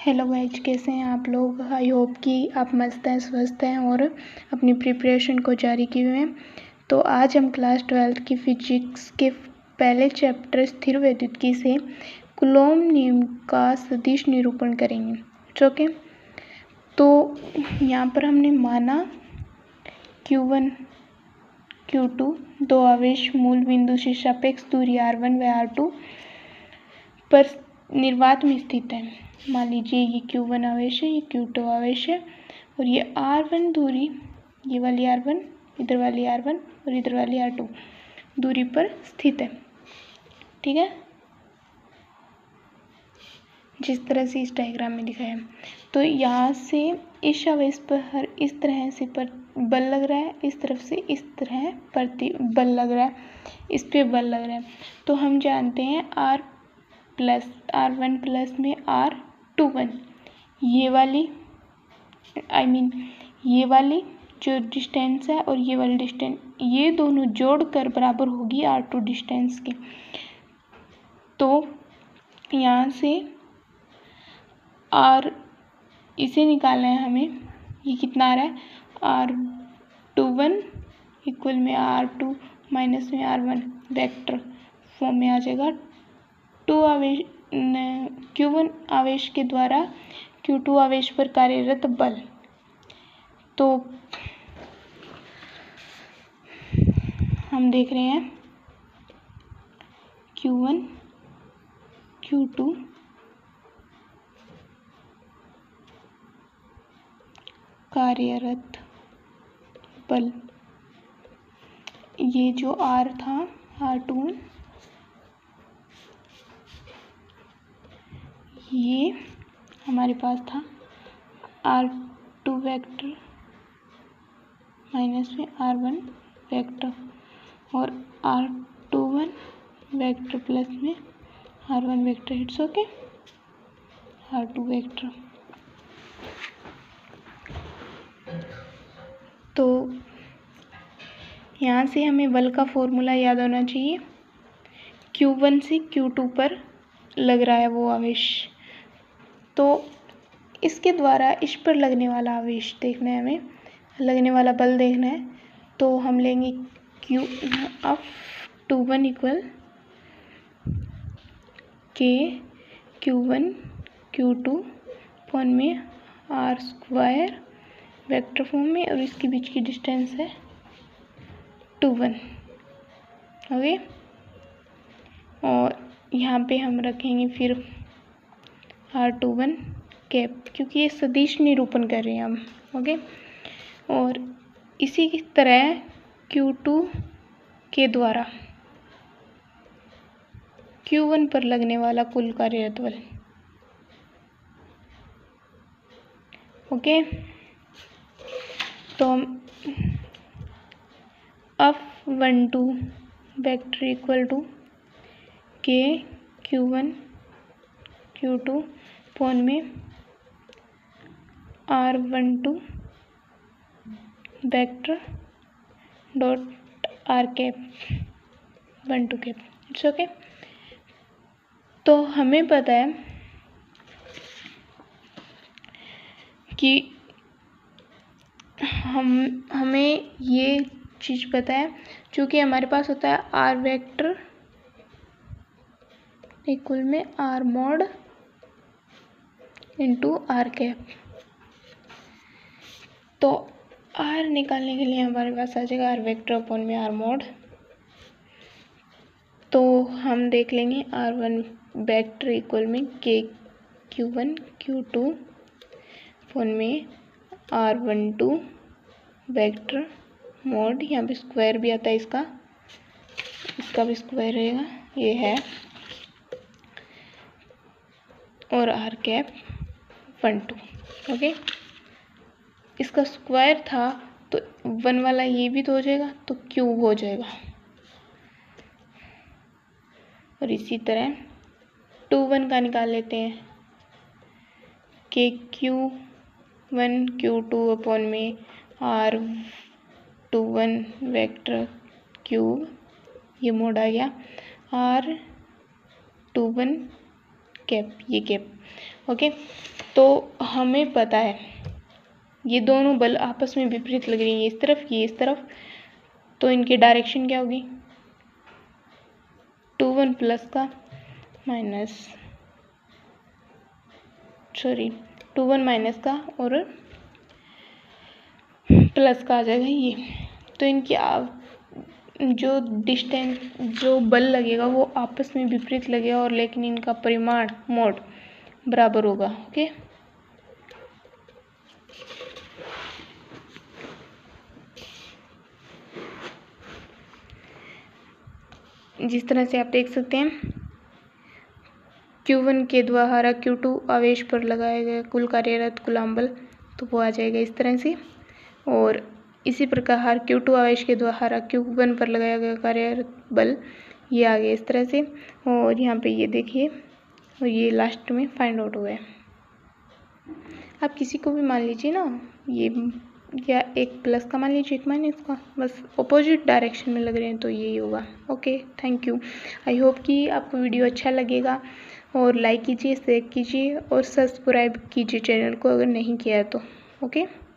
Hello guys, कैसे हैं आप लोग। आई होप कि आप मस्त हैं, स्वस्थ हैं और अपनी प्रिपरेशन को जारी किए हुए हैं। तो आज हम क्लास 12 की फिजिक्स के पहले चैप्टर स्थिर वैद्युतिकी से कूलॉम नियम का सदिश निरूपण करेंगे। ओके, तो यहाँ पर हमने माना Q1 Q2 दो आवेश मूल बिंदु से सापेक्ष दूरी R1 व R2 पर निर्वात में स्थित है। मान लीजिए ये Q1 आवेश है, ये Q2 आवेश है और ये R1 दूरी, ये वाली R1, इधर वाली R1 और इधर वाली R2 दूरी पर स्थित है। ठीक है, जिस तरह से इस डायग्राम में दिखाया है। तो यहाँ से इस आवेश पर इस तरह से पर बल लग रहा है, इस तरफ से इस तरह प्रति बल लग रहा है, इस पे बल लग रहा है। तो हम जानते हैं R1 प्लस में R21, ये वाली ये वाली जो डिस्टेंस है और ये वाली डिस्टेंस, ये दोनों जोड़कर बराबर होगी R2 डिस्टेंस के। तो यहाँ से इसे निकालना है हमें। ये कितना आ रहा है, R21 इक्वल में R2 माइनस में R1 वेक्टर फॉर्म में आ जाएगा। Q1 आवेश के द्वारा Q2 आवेश पर कार्यरत बल। तो हम देख रहे हैं Q1 Q2 कार्यरत बल, ये जो R था R2, ये हमारे पास था R2 वेक्टर माइनस में R1 वेक्टर और R21 वेक्टर प्लस में R1 vector. It's okay, R2 vector. तो यहाँ से हमें बल का फॉर्मूला याद होना चाहिए। Q1 से Q2 पर लग रहा है वो आवेश, तो इसके द्वारा इस पर लगने वाला आवेश देखना है, हमें लगने वाला बल देखना है। तो हम लेंगे Q1 equal K Q1 Q2 form में R स्क्वायर वेक्टर फॉर्म में, और इसके बीच की डिस्टेंस है 21। ओके, और यहाँ पे हम रखेंगे फिर R21 कैप, क्योंकि ये सदिश निरूपण कर रहे हैं हम। ओके, और इसी की तरह Q2 के द्वारा Q1 पर लगने वाला कुल कार्यरत बल। ओके, तो F12 vector equal to K Q1 Q2 form में R12 vector dot R cap 12 cap. It's okay. तो हमें पता है कि हमें ये चीज़ पता है, चूँकि हमारे पास होता है R वेक्टर इक्वल में R mod into R cap. तो R निकालने के लिए हमारे पास आ जाएगा R वेक्टर अपॉन में R मॉड। तो हम देख लेंगे R1 वेक्टर इक्वल में K Q1 Q2 फॉर्म में R12 वेक्टर मॉड, यहाँ पे स्क्वायर भी आता है इसका भी स्क्वायर रहेगा, ये है, और R कैप 12। ओके, इसका स्क्वायर था तो 1 वाला ये भी तो हो जाएगा, तो क्यूब हो जाएगा। और इसी तरह 21 का निकाल लेते हैं, K Q1 Q2 अपॉन में R21 वेक्टर क्यूब, ये मोड आ गया R21 कैप, ये कैप, ओके, तो हमें पता है ये दोनों बल आपस में विपरीत लग रही हैं, इस तरफ ये इस तरफ, तो इनकी डायरेक्शन क्या होगी 2 1 प्लस का माइनस 2 1 माइनस का और प्लस का आ जाएगा ये। तो इनकी जो डिस्टेंस जो बल लगेगा वो आपस में विपरीत लगेगा और लेकिन इनका परिमाण मोड बराबर होगा। ओके, जिस तरह से आप देख सकते हैं Q1 के द्वारा Q2 आवेश पर लगाया गया कुल कार्यरत कूलम्ब बल, तो वो आ जाएगा इस तरह से। और इसी प्रकार Q2 आवेश के द्वारा Q1 पर लगाया गया कार्यरत बल ये आ गया इस तरह से। और यहाँ पे ये देखिए, और ये लास्ट में फाइंड आउट हुआ है। आप किसी को भी मान लीजिए ना, ये या एक प्लस का मान लीजिए एक माइनस का, बस अपोजिट डायरेक्शन में लग रहे हैं तो यही होगा। Okay, thank you. I hope कि आपको वीडियो अच्छा लगेगा और लाइक कीजिए, शेयर कीजिए और सब्सक्राइब कीजिए चैनल को अगर नहीं किया है तो। ओके।